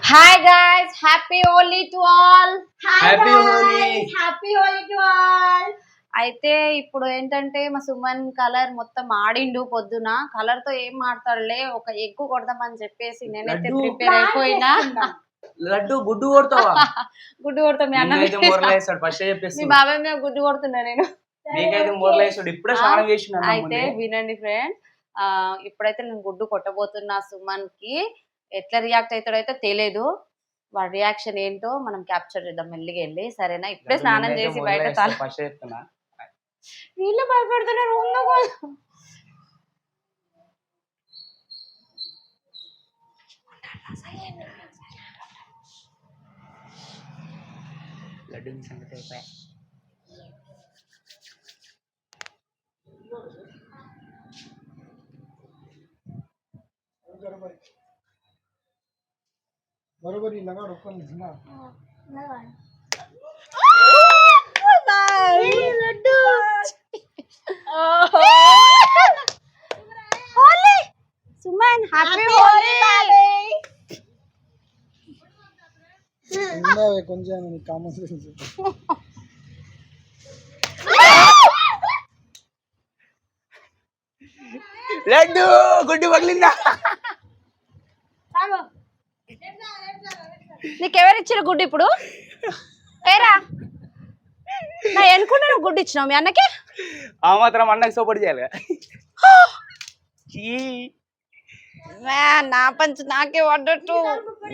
Hi guys, happy Holi to all. Happy Holi. Happy Holi to all. అయితే ఇప్పుడు ఏంటంటే మా సుమన్ కలర్ మొత్తం ఆడిండు పొద్దున. కలర్ తో ఏం ఆడతాడులే, ఒక ఎగ్గు కొడదామని చెప్పేసి నేనైతే లడ్డు. ప్రిపేర్ అయిపోయినా. లడ్డు గుడ్డు కొడతావా? గుడ్డు కొడతా మీ అన్న నీకైతే మొరలేస్తాడు ఫస్ట్ మీ చెప్పేసి. బాబాయ్ మీద గుడ్డు కొడుతున్నా నేను. నీకైతే మొరలేస్తాడు ఇప్పుడే స్నానం చేసిన అయితే వినండి ఫ్రెండ్, ఇప్పుడైతే నేను గుడ్డు కొట్టబోతున్నా సుమన్ కి. ఎట్లా రియాక్ట్ అవుతాడో అయితే తెలియదు. వాడి రియాక్షన్ ఏంటో మనం క్యాప్చర్ చేద్దాం మెల్లిగా వెళ్ళి, సరేనా? ఇప్పుడే స్నానం చేసి బయట తల ఫస్ట్ చెప్తున్నా. వీళ్ళు భయపెడుతున్నారు రూమ్ లో కూడా. లడ్డు నీ సంగతి అయిపోయా. बरोबर ही लगा ओपन ना సుమన్ హ్యాపీ హోలీ. ఇందాక కొంచెం కామన్ సెన్స్ లడ్డు గుడ్డు పగిలిందా? నీకెవరు ఇచ్చిన గుడ్డు ఇప్పుడు? ఏరా నా ఎనుకుంటే నువ్వు గుడ్డు ఇచ్చినావు మీ అన్నకి. ఆ మాత్రం అన్నకి సపోర్ట్ చేయాలి. నా పంచు నాకే పడ్డట్టు.